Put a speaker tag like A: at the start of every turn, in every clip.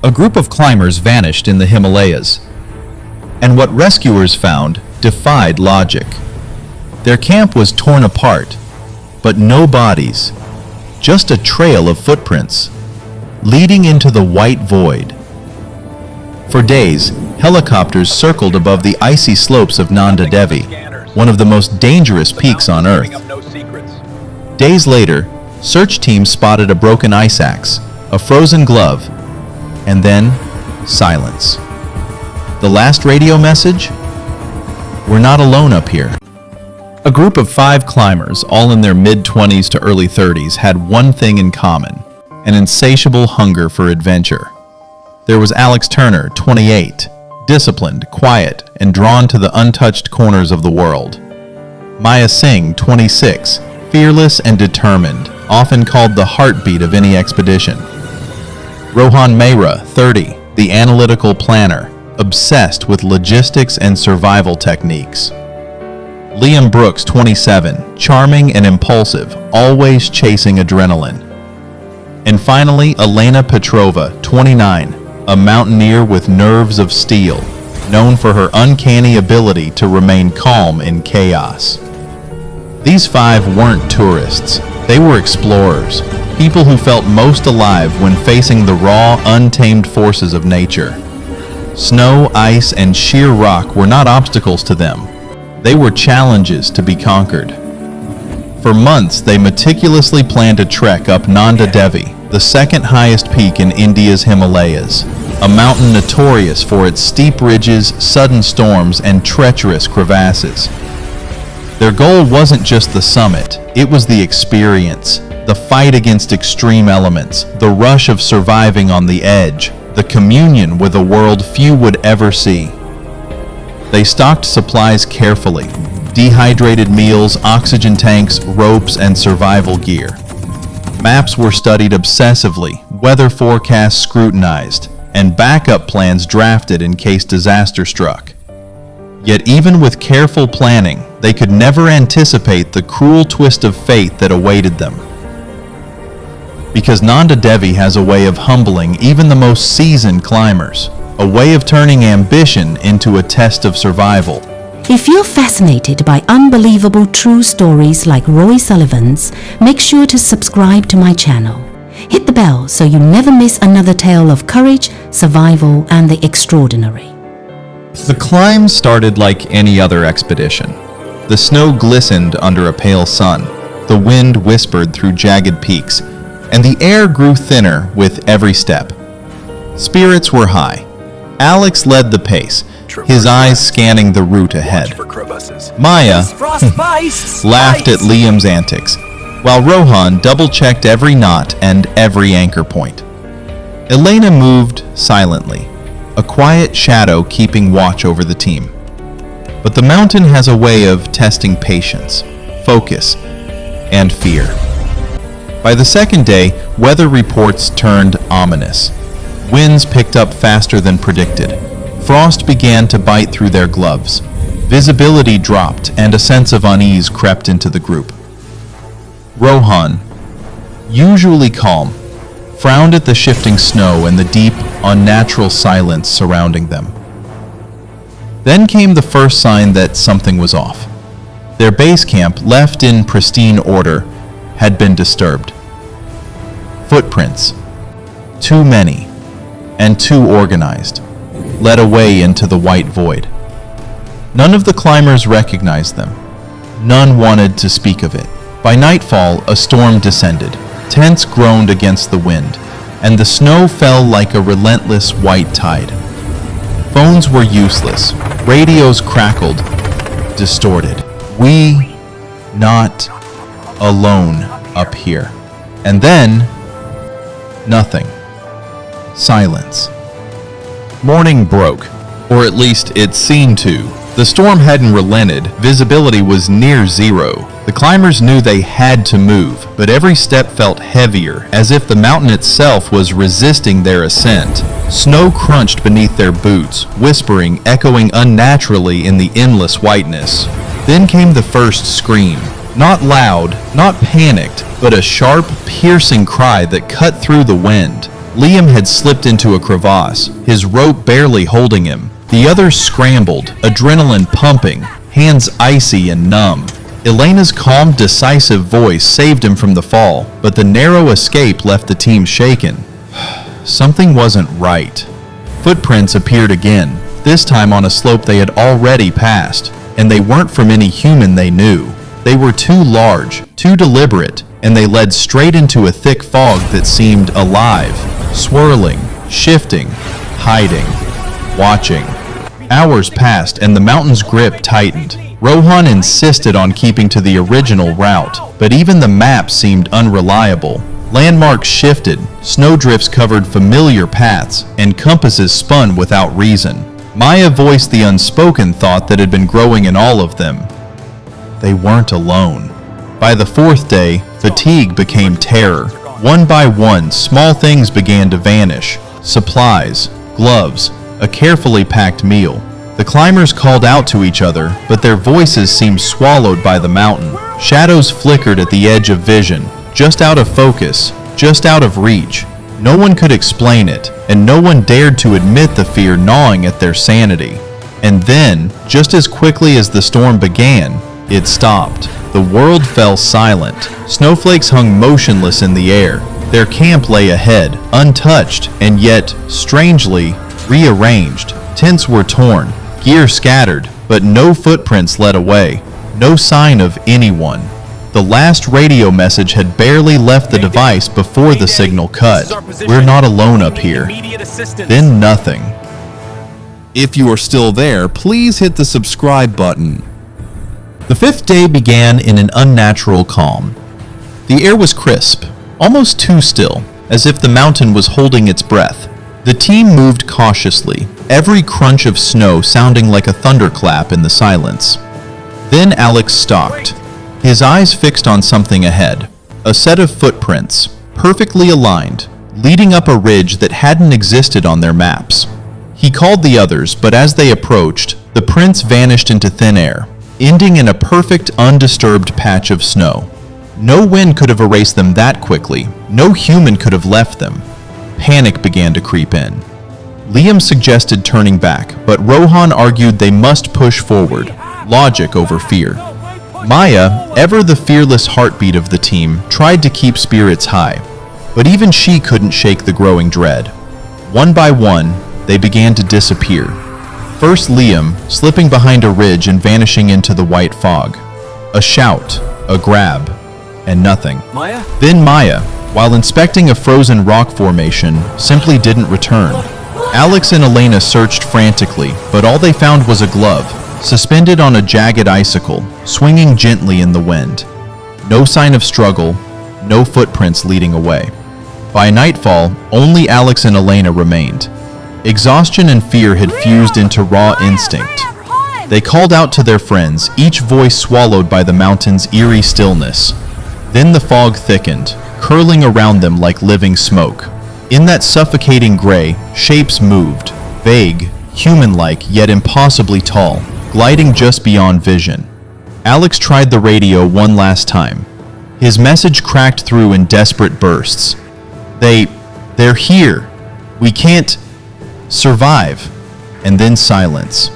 A: A group of climbers vanished in the Himalayas, and what rescuers found defied logic. Their camp was torn apart, but no bodies, just a trail of footprints, leading into the white void. For days, helicopters circled above the icy slopes of Nanda Devi, one of the most dangerous peaks on Earth. Days later, search teams spotted a broken ice axe, a frozen glove, and then silence. The last radio message? We're not alone up here. A group of 5 climbers, all in their mid-20s to early 30s, had one thing in common: an insatiable hunger for adventure. There was Alex Turner, 28, disciplined, quiet, and drawn to the untouched corners of the world. Maya Singh, 26, fearless and determined, often called the heartbeat of any expedition. Rohan Mehra, 30, the analytical planner, obsessed with logistics and survival techniques. Liam Brooks, 27, charming and impulsive, always chasing adrenaline. And finally, Elena Petrova, 29, a mountaineer with nerves of steel, known for her uncanny ability to remain calm in chaos. These 5 weren't tourists. They were explorers, people who felt most alive when facing the raw, untamed forces of nature. Snow, ice, and sheer rock were not obstacles to them. They were challenges to be conquered. For months, they meticulously planned a trek up Nanda Devi, the second highest peak in India's Himalayas, a mountain notorious for its steep ridges, sudden storms, and treacherous crevasses. Their goal wasn't just the summit, it was the experience, the fight against extreme elements, the rush of surviving on the edge, the communion with a world few would ever see. They stocked supplies carefully: dehydrated meals, oxygen tanks, ropes, and survival gear. Maps were studied obsessively, weather forecasts scrutinized, and backup plans drafted in case disaster struck. Yet even with careful planning, they could never anticipate the cruel twist of fate that awaited them. Because Nanda Devi has a way of humbling even the most seasoned climbers, a way of turning ambition into a test of survival.
B: If you're fascinated by unbelievable true stories like Roy Sullivan's, make sure to subscribe to my channel. Hit the bell so you never miss another tale of courage, survival, and the extraordinary.
A: The climb started like any other expedition. The snow glistened under a pale sun, the wind whispered through jagged peaks, and the air grew thinner with every step. Spirits were high. Alex led the pace, his eyes scanning the route ahead. Maya laughed at Liam's antics, while Rohan double-checked every knot and every anchor point. Elena moved silently, a quiet shadow keeping watch over the team. But the mountain has a way of testing patience, focus, and fear. By the second day, weather reports turned ominous. Winds picked up faster than predicted. Frost began to bite through their gloves. Visibility dropped, and a sense of unease crept into the group. Rohan, usually calm, frowned at the shifting snow and the deep, unnatural silence surrounding them. Then came the first sign that something was off. Their base camp, left in pristine order, had been disturbed. Footprints, too many, and too organized, led away into the white void. None of the climbers recognized them. None wanted to speak of it. By nightfall, a storm descended. Tents groaned against the wind, and the snow fell like a relentless white tide. Phones were useless. Radios crackled, distorted. We not alone up here. And then, nothing. Silence. Morning broke, or at least it seemed to. The storm hadn't relented. Visibility was near zero. The climbers knew they had to move, but every step felt heavier, as if the mountain itself was resisting their ascent. Snow crunched beneath their boots, whispering, echoing unnaturally in the endless whiteness. Then came the first scream. Not loud, not panicked, but a sharp, piercing cry that cut through the wind. Liam had slipped into a crevasse, his rope barely holding him. The others scrambled, adrenaline pumping, hands icy and numb. Elena's calm, decisive voice saved him from the fall, but the narrow escape left the team shaken. Something wasn't right. Footprints appeared again, this time on a slope they had already passed, and they weren't from any human they knew. They were too large, too deliberate, and they led straight into a thick fog that seemed alive, swirling, shifting, hiding, watching. Hours passed and the mountain's grip tightened. Rohan insisted on keeping to the original route, but even the map seemed unreliable. Landmarks shifted, snowdrifts covered familiar paths, and compasses spun without reason. Maya voiced the unspoken thought that had been growing in all of them. They weren't alone. By the fourth day, fatigue became terror. One by one, small things began to vanish. Supplies, gloves, a carefully packed meal. The climbers called out to each other, but their voices seemed swallowed by the mountain. Shadows flickered at the edge of vision, just out of focus, just out of reach. No one could explain it, and no one dared to admit the fear gnawing at their sanity. And then, just as quickly as the storm began, it stopped. The world fell silent. Snowflakes hung motionless in the air. Their camp lay ahead, untouched, and yet, strangely, rearranged. Tents were torn, gear scattered, but no footprints led away. No sign of anyone. The last radio message had barely left the device before the signal cut. We're not alone up here. Then nothing. If you are still there, please hit the subscribe button. The fifth day began in an unnatural calm. The air was crisp, almost too still, as if the mountain was holding its breath. The team moved cautiously, every crunch of snow sounding like a thunderclap in the silence. Then Alex stopped, his eyes fixed on something ahead, a set of footprints, perfectly aligned, leading up a ridge that hadn't existed on their maps. He called the others, but as they approached, the prints vanished into thin air, ending in a perfect, undisturbed patch of snow. No wind could have erased them that quickly. No human could have left them. Panic began to creep in. Liam suggested turning back, but Rohan argued they must push forward, logic over fear. Maya, ever the fearless heartbeat of the team, tried to keep spirits high, but even she couldn't shake the growing dread. One by one, they began to disappear. First Liam, slipping behind a ridge and vanishing into the white fog. A shout, a grab, and nothing.
C: Maya?
A: Then Maya, while inspecting a frozen rock formation, simply didn't return. Alex and Elena searched frantically, but all they found was a glove, suspended on a jagged icicle, swinging gently in the wind. No sign of struggle, no footprints leading away. By nightfall, only Alex and Elena remained. Exhaustion and fear had fused into raw instinct. They called out to their friends, each voice swallowed by the mountain's eerie stillness. Then the fog thickened, curling around them like living smoke. In that suffocating gray, shapes moved, vague, human-like, yet impossibly tall, gliding just beyond vision. Alex tried the radio one last time. His message cracked through in desperate bursts. They're here. We can't survive. And then silence.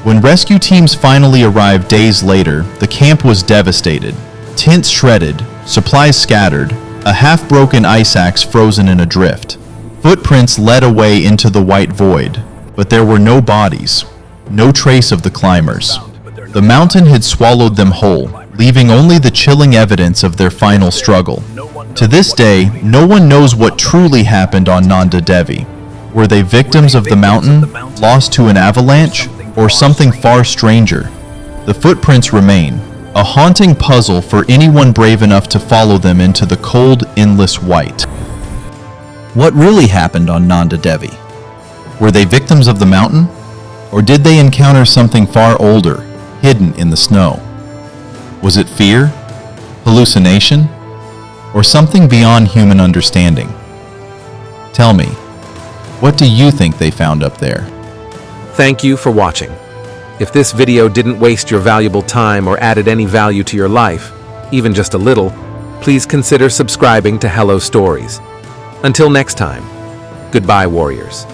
A: When rescue teams finally arrived days later, the camp was devastated. Tents shredded, supplies scattered, a half-broken ice axe frozen in a drift. Footprints led away into the white void, but there were no bodies, no trace of the climbers. The mountain had swallowed them whole, leaving only the chilling evidence of their final struggle. To this day, no one knows what truly happened on Nanda Devi. Were they victims of the mountain, lost to an avalanche, or something far stranger? The footprints remain, a haunting puzzle for anyone brave enough to follow them into the cold, endless white. What really happened on Nanda Devi? Were they victims of the mountain? Or did they encounter something far older, hidden in the snow? Was it fear, hallucination, or something beyond human understanding? Tell me, what do you think they found up there?
C: Thank you for watching. If this video didn't waste your valuable time or added any value to your life, even just a little, please consider subscribing to Hello Stories. Until next time. Goodbye, warriors.